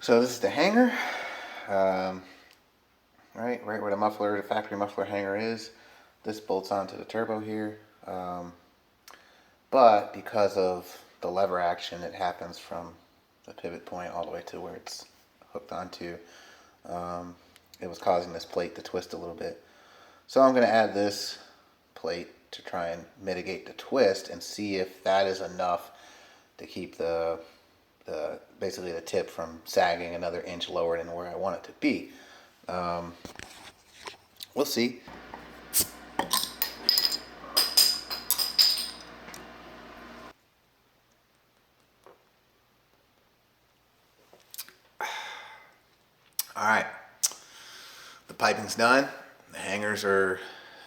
So this is the hanger, right where the muffler, the factory muffler hanger is. This bolts onto the turbo here, but because of the lever action that happens from the pivot point all the way to where it's hooked onto, it was causing this plate to twist a little bit. So I'm going to add this plate to try and mitigate the twist and see if that is enough to keep basically the tip from sagging another inch lower than where I want it to be. We'll see. All right, the piping's done. The hangers are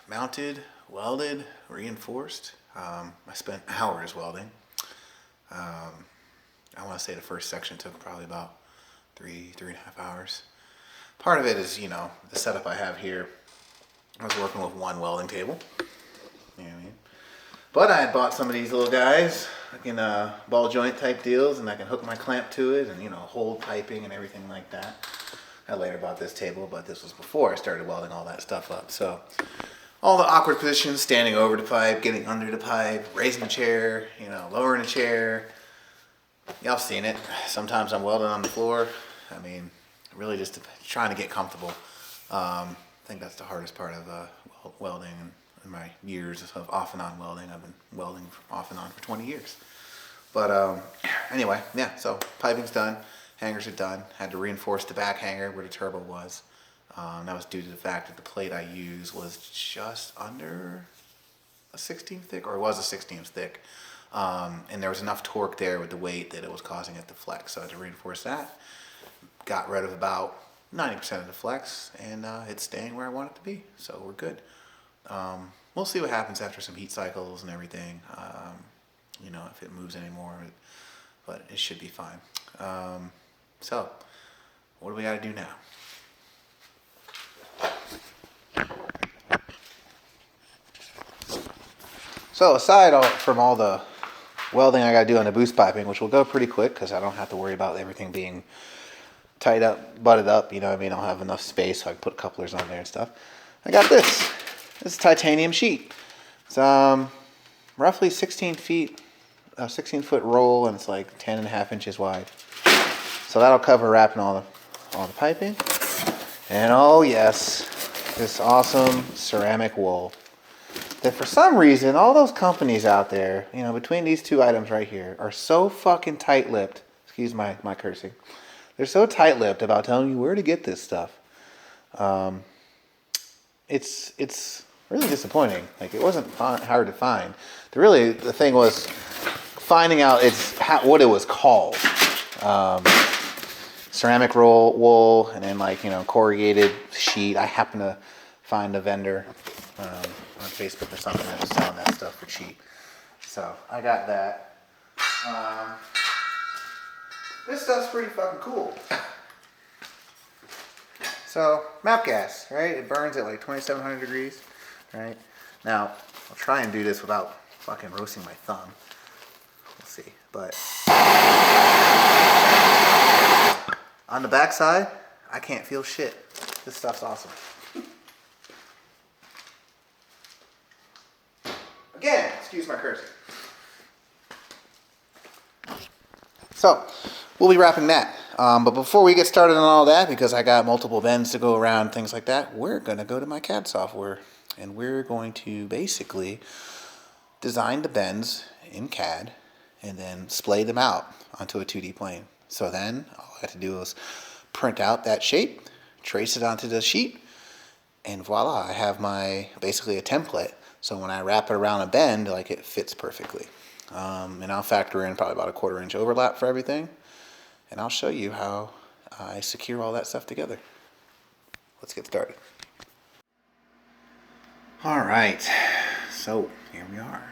mounted, welded, reinforced. I spent hours welding. I want to say the first section took probably about three and a half hours. Part of it is, you know, the setup I have here. I was working with one welding table. You know what I mean? But I had bought some of these little guys, like in ball joint type deals, and I can hook my clamp to it and, you know, hold piping and everything like that. I later bought this table, but this was before I started welding all that stuff up. So all the awkward positions, standing over the pipe, getting under the pipe, raising the chair, you know, lowering the chair. Y'all seen it. Sometimes I'm welding on the floor. I mean, really just trying to get comfortable. I think that's the hardest part of welding in my years of off and on welding. I've been welding off and on for 20 years. But anyway, yeah, so piping's done. Hangers are done. Had to reinforce the back hanger where the turbo was. That was due to the fact that the plate I used was just under a 16th thick, or it was a 16th thick. And there was enough torque there with the weight that it was causing it to flex. So I had to reinforce that. Got rid of about 90% of the flex, and it's staying where I want it to be. So we're good. We'll see what happens after some heat cycles and everything. You know, if it moves anymore, but it should be fine. So what do we got to do now? So aside from all the welding I got to do on the boost piping, which will go pretty quick because I don't have to worry about everything being tied up, butted up, you know what I mean? I'll have enough space so I can put couplers on there and stuff. I got this. This is titanium sheet. It's roughly 16 feet, a 16-foot roll, and it's like 10.5 inches wide. So that'll cover wrapping all the piping. And oh yes, this awesome ceramic wool. That for some reason, all those companies out there, you know, between these two items right here, are so fucking tight-lipped. Excuse my cursing. They're so tight-lipped about telling you where to get this stuff. It's really disappointing. Like, it wasn't hard to find. The thing was finding out what it was called. Ceramic wool, and then, like, you know, corrugated sheet. I happened to find a vendor on Facebook or something that was selling that stuff for cheap. So I got that. This stuff's pretty fucking cool. So map gas, right? It burns at like 2,700 degrees, right? Now I'll try and do this without fucking roasting my thumb. We'll see. But on the back side, I can't feel shit. This stuff's awesome. Again, excuse my cursing. So, we'll be wrapping that. But before we get started on all that, because I got multiple bends to go around, things like that, we're going to go to my CAD software. And we're going to basically design the bends in CAD and then splay them out onto a 2D plane. So then, all I have to do is print out that shape, trace it onto the sheet, and voila, I have basically a template. So when I wrap it around a bend, like, it fits perfectly. And I'll factor in probably about a 1/4 inch overlap for everything. And I'll show you how I secure all that stuff together. Let's get started. All right, so here we are.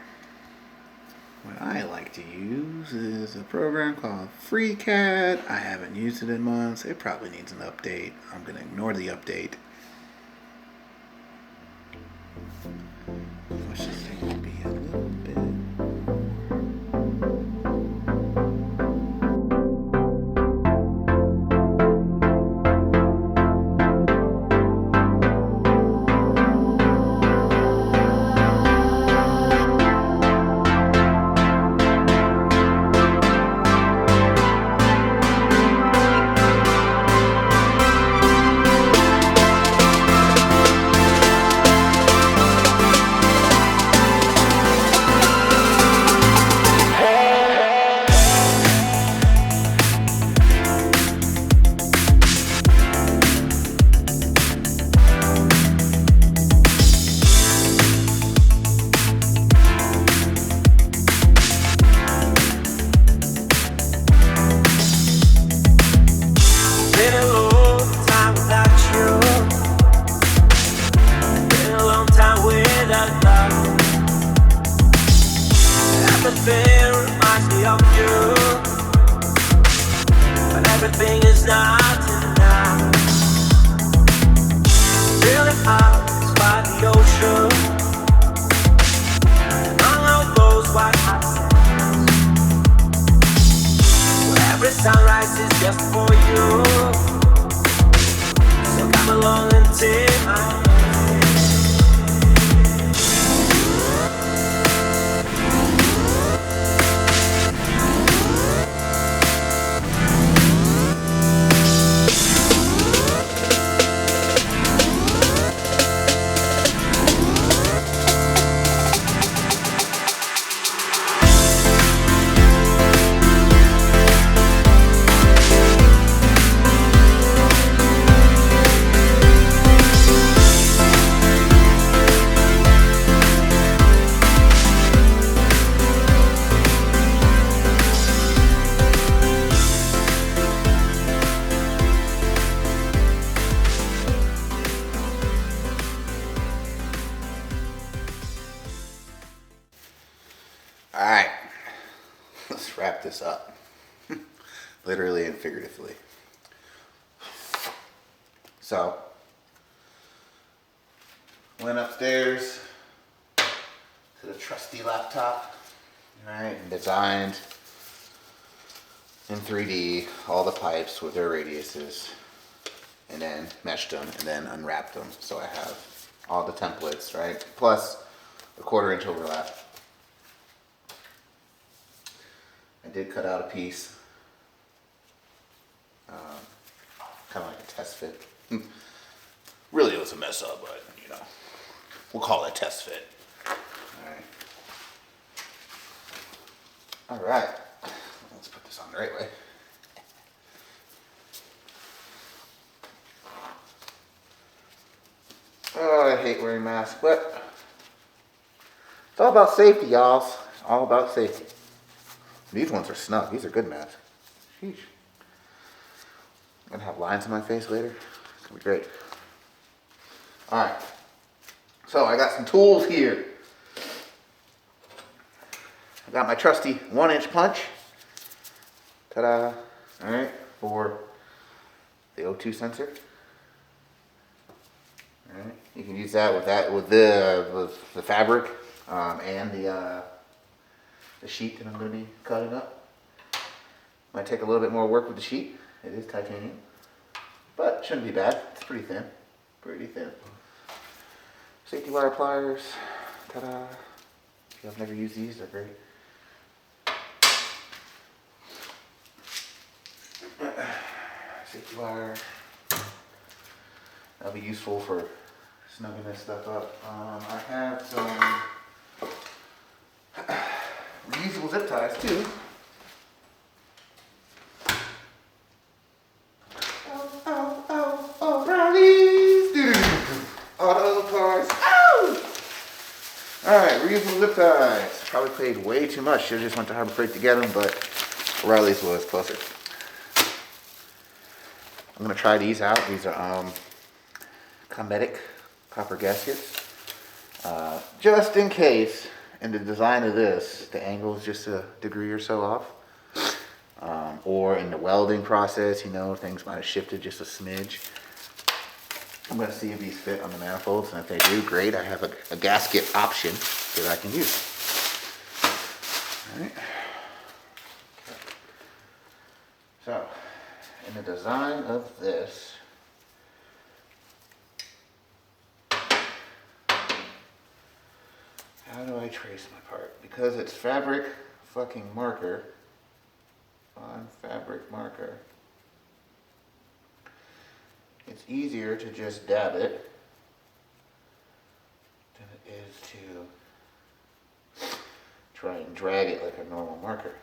What I like to use is a program called FreeCAD. I haven't used it in months. It probably needs an update. I'm going to ignore the update. Let's just take it be a little bit. everything is not enough. Feeling out by the ocean, among all those white hot sands, where every sunrise is just for you. So come along and take my hand. Alright, let's wrap this up. Literally and figuratively. So, went upstairs to the trusty laptop, right, and designed in 3D all the pipes with their radiuses, and then meshed them, and then unwrapped them. So I have all the templates, right, plus the 1/4 inch overlap. I did cut out a piece, kind of like a test fit. Really, it was a mess up, but you know, we'll call it a test fit. All right. Let's put this on the right way. Oh, I hate wearing masks, but it's all about safety, y'all. It's all about safety. These ones are snug. These are good masks. Sheesh. I'm gonna have lines on my face later. It's gonna be great. Alright. So I got some tools here. I got my trusty 1-inch punch. Ta-da. Alright, for the O2 sensor. Alright. You can use that with the fabric and the sheet that I'm going to be cutting up. Might take a little bit more work with the sheet. It is titanium, but it shouldn't be bad. It's pretty thin, pretty thin. Safety wire pliers, ta-da. If you have never used these, they're great. Safety wire. That'll be useful for snugging this stuff up. I have some reusable zip ties too. Oh, Riley's auto parts. Alright, reusable zip ties. Probably paid way too much. Should have just went to Harbor Freight to get them, but Riley's was closer. I'm gonna try these out. These are Cometic copper gaskets. Just in case. In the design of this, the angle is just a degree or so off. Or in the welding process, you know, things might have shifted just a smidge. I'm going to see if these fit on the manifolds, and if they do, great. I have a gasket option that I can use. All right. So, in the design of this, how do I trace my part? Because it's fabric fucking marker on fabric marker, it's easier to just dab it than it is to try and drag it like a normal marker.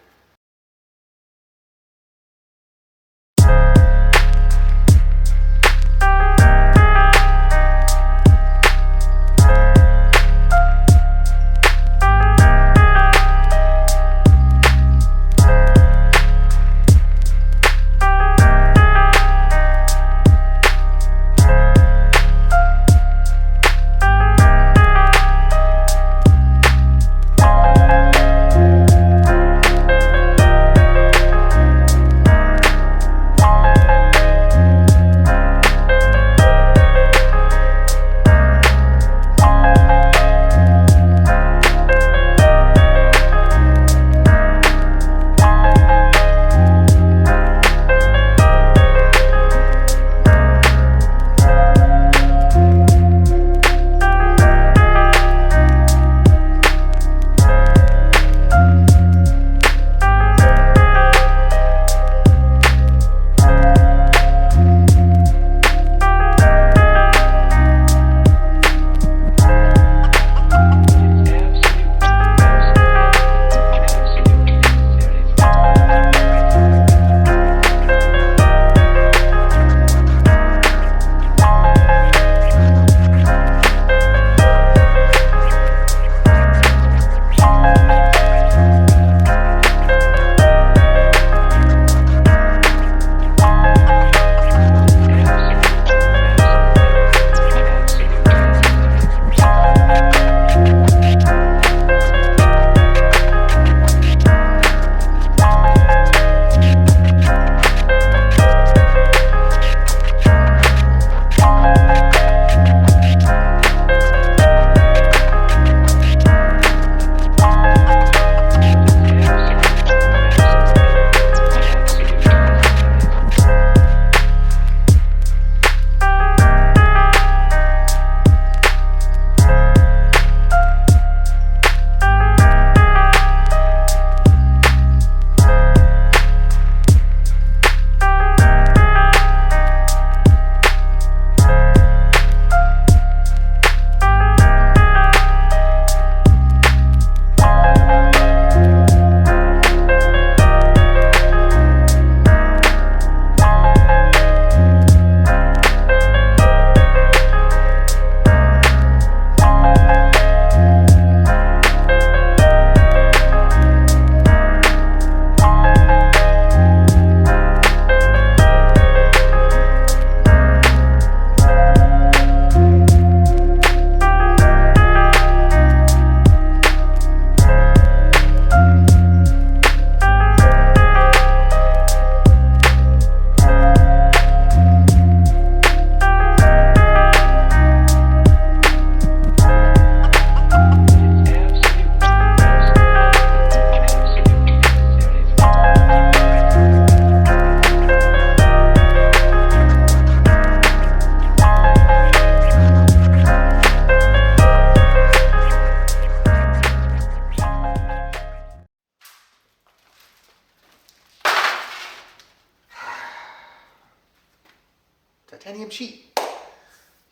titanium sheet.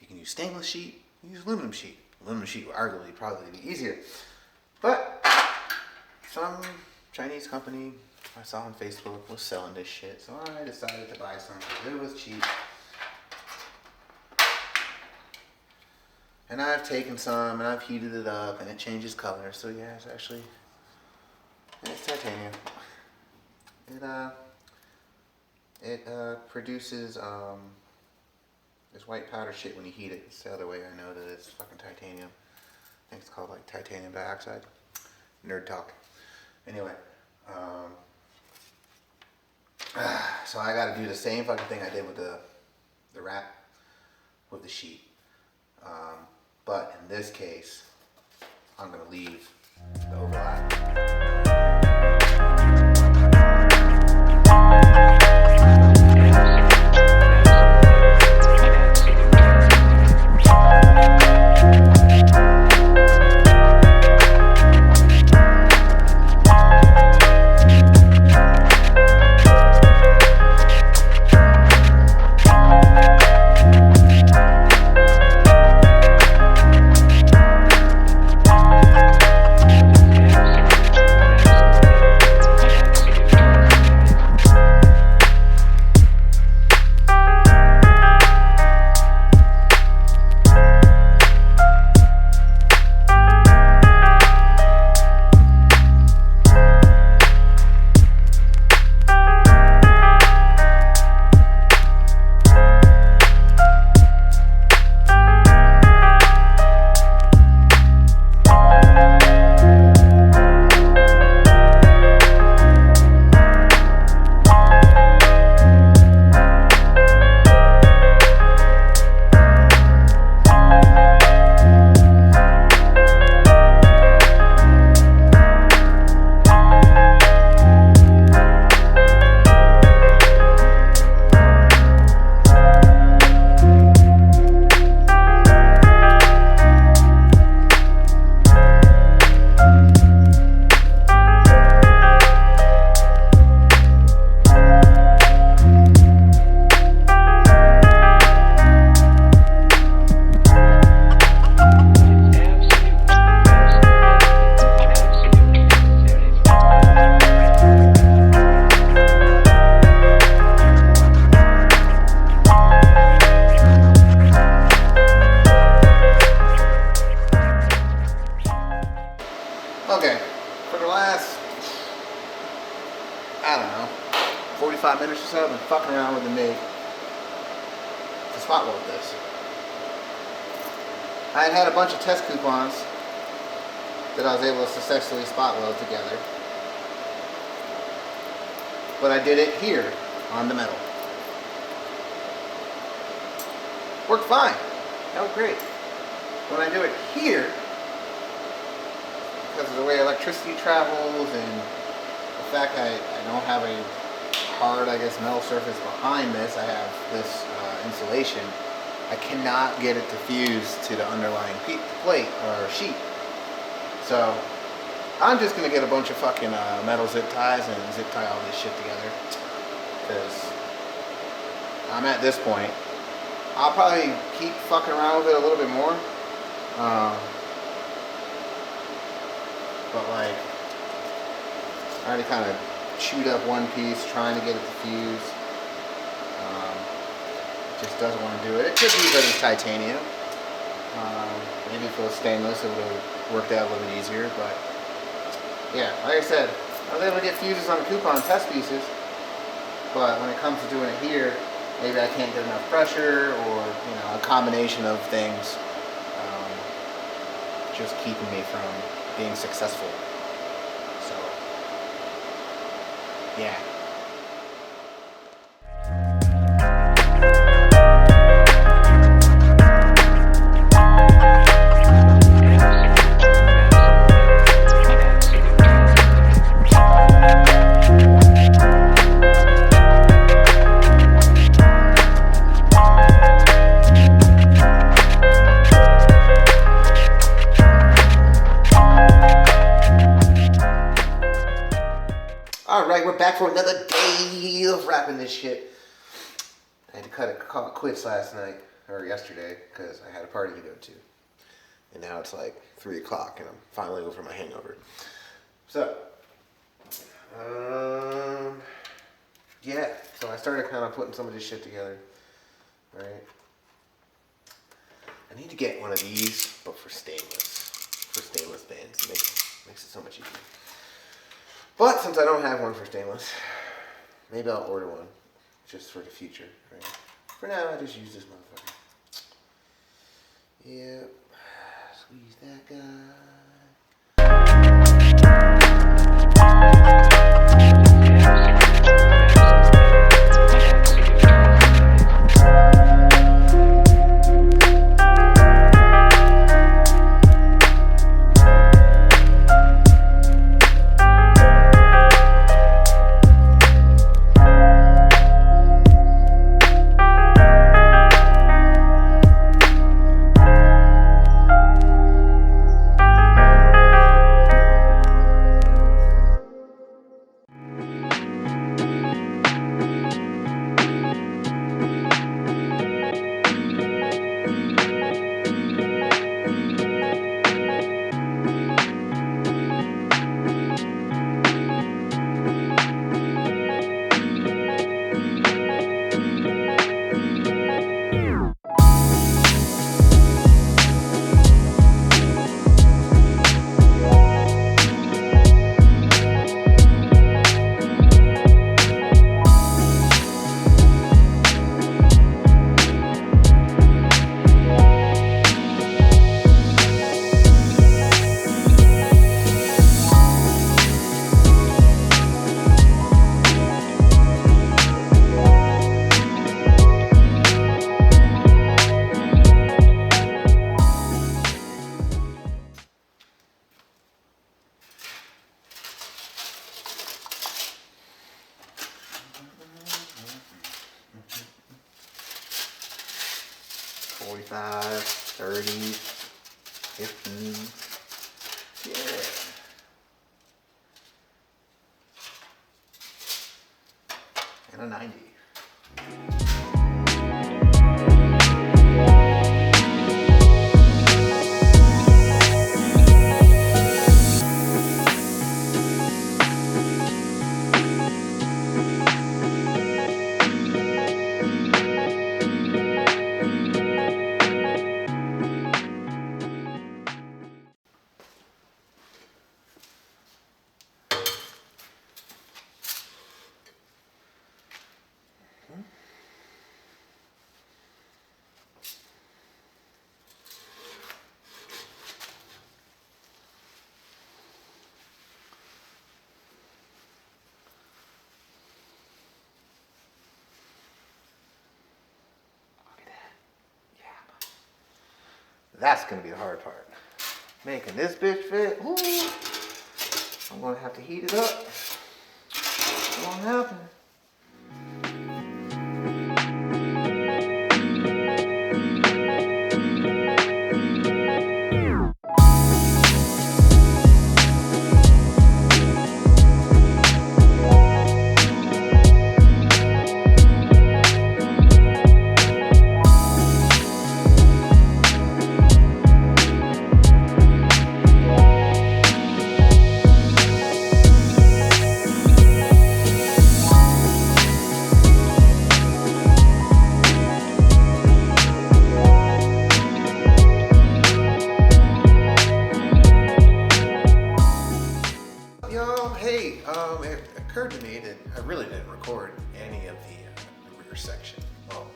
You can use stainless sheet, you can use aluminum sheet. Aluminum sheet would arguably probably be easier. But some Chinese company I saw on Facebook was selling this shit, so I decided to buy some because it was cheap. And I've taken some and I've heated it up and it changes color. So yeah, it's titanium. It produces this white powder shit when you heat it. It's the other way I know that it's fucking titanium. I think it's called like titanium dioxide. Nerd talk. Anyway, so I got to do the same fucking thing I did with the wrap with the sheet. But in this case, I'm going to leave the overlap. Okay, for the last, I don't know, 45 minutes or so, I've been fucking around with the MIG to spot weld this. I had a bunch of test coupons that I was able to successfully spot weld together. But I did it here on the metal. Worked fine. That was great. When I do it here, because of the way electricity travels and the fact I don't have a hard, I guess, metal surface behind this, I have this insulation, I cannot get it to fuse to the underlying plate or sheet. So I'm just going to get a bunch of fucking metal zip ties and zip tie all this shit together, because I'm at this point. I'll probably keep fucking around with it a little bit more. But like, I already kind of chewed up one piece trying to get it to fuse. It just doesn't want to do it. It could be because it's titanium. Maybe if it was stainless it would have worked out a little bit easier. But yeah, like I said, I was able to get fuses on the coupon test pieces. But when it comes to doing it here, maybe I can't get enough pressure, or a combination of things just keeping me from being successful. So yeah. Alright, we're back for another day of wrapping this shit. I had to call it quits last night or yesterday because I had a party to go to, and now it's like 3 o'clock and I'm finally over my hangover. So, yeah. So I started kind of putting some of this shit together. Right. I need to get one of these, but for stainless bands. It makes it so much easier. But since I don't have one for stainless, maybe I'll order one just for the future. Right. For now, I just use this motherfucker. Yep. Squeeze that guy. 45, 30, 15. Yeah. And a 90. That's gonna be the hard part. Making this bitch fit. Ooh, I'm gonna have to heat it up. It won't happen. It occurred to me that I really didn't record any of the rear section. Well,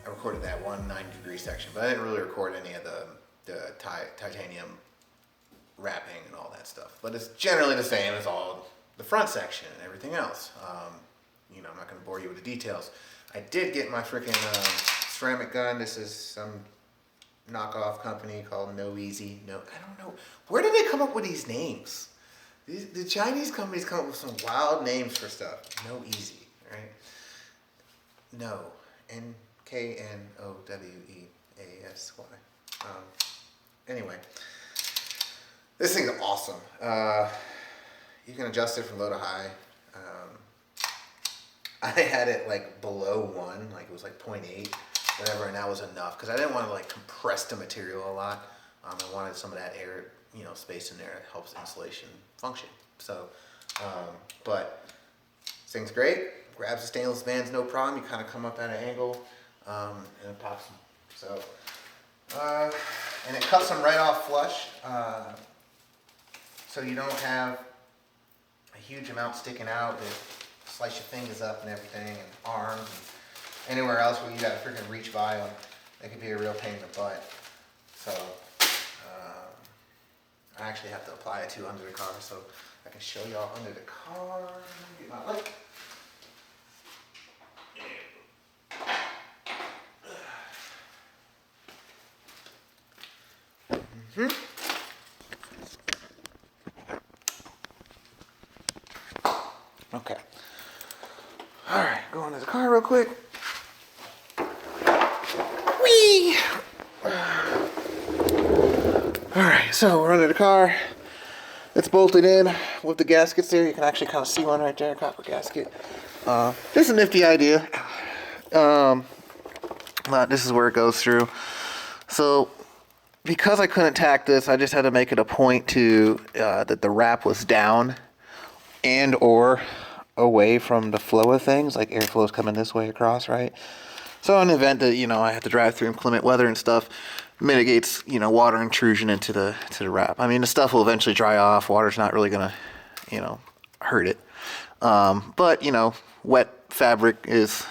I recorded that 190-degree section, but I didn't really record any of the titanium wrapping and all that stuff. But it's generally the same as all the front section and everything else. I'm not going to bore you with the details. I did get my freaking ceramic gun. This is some knockoff company called No Easy. I don't know. Where did they come up with these names? The Chinese companies come up with some wild names for stuff. No Easy, right? No. Knoweasy. Anyway. This thing's awesome. You can adjust it from low to high. I had it like below 1, like it was like 0.8, whatever, and that was enough because I didn't want to like compress the material a lot. I wanted some of that air, space in there that helps insulation function. So, but this thing's great. Grabs the stainless bands, no problem. You kind of come up at an angle, and it pops them. So, and it cuts them right off flush, so you don't have a huge amount sticking out that slice your fingers up and everything, and arms, and anywhere else where you gotta freaking reach by them. It could be a real pain in the butt. So, I actually have to apply it to under the car, so I can show y'all under the car. Get my light. Okay. All right, go into the car real quick. Whee! All right, so we're under the car. It's bolted in with the gaskets there. You can actually kind of see one right there, copper gasket. This is a nifty idea. But this is where it goes through. So, because I couldn't tack this, I just had to make it a point to that the wrap was down and or away from the flow of things, like airflow is coming this way across, right? So in the event that, I have to drive through inclement weather and stuff, mitigates, water intrusion into the wrap. I mean, the stuff will eventually dry off. Water's not really gonna, hurt it. But, wet fabric is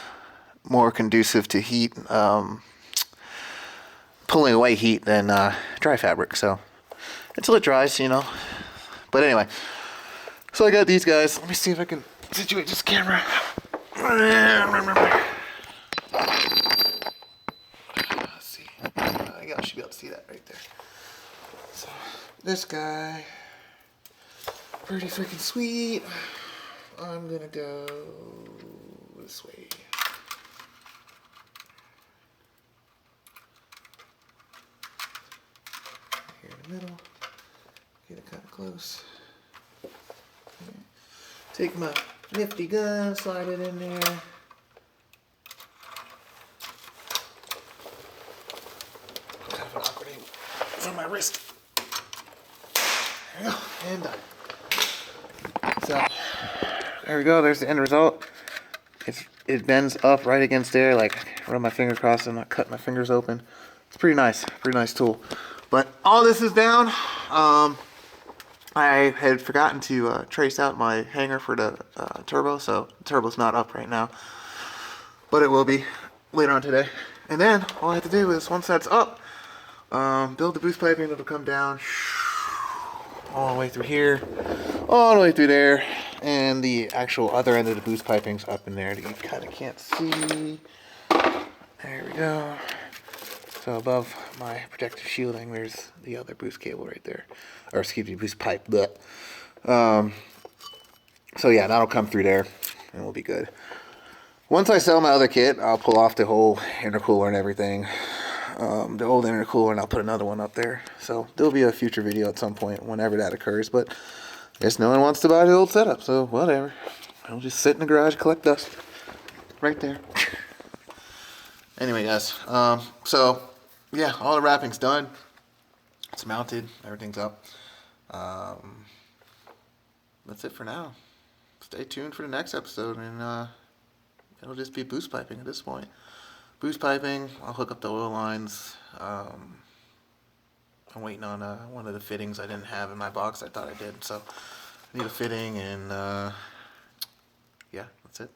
more conducive to heat, pulling away heat than dry fabric. So until it dries, But anyway, so I got these guys. Let me see if I can situate this camera. Let's see. I should be able to see that right there. So this guy, pretty freaking sweet. I'm gonna go this way. Here in the middle. Get it kind of close. Take my nifty gun, slide it in there. Kind of an awkward angle. It's on my wrist. There we go, and done. So, there we go, there's the end result. It bends up right against there, like run my finger across and not cut my fingers open. It's pretty nice tool. But all this is down. I had forgotten to trace out my hanger for the turbo, so the turbo's not up right now. But it will be later on today. And then all I have to do is, once that's up, build the boost piping that'll come down all the way through here, all the way through there, and the actual other end of the boost piping's up in there that you kind of can't see. There we go. So above my protective shielding, there's the other boost cable right there. Or excuse me, boost pipe. But so yeah, that'll come through there and we'll be good. Once I sell my other kit, I'll pull off the whole intercooler and everything. The old intercooler, and I'll put another one up there. So there'll be a future video at some point whenever that occurs. But I guess no one wants to buy the old setup, so whatever. I'll just sit in the garage, collect dust. Right there. Anyway, guys, so yeah, all the wrapping's done. It's mounted, everything's up. That's it for now. Stay tuned for the next episode, and it'll just be boost piping at this point. Boost piping, I'll hook up the oil lines. I'm waiting on one of the fittings I didn't have in my box. I thought I did, so I need a fitting, and yeah, that's it.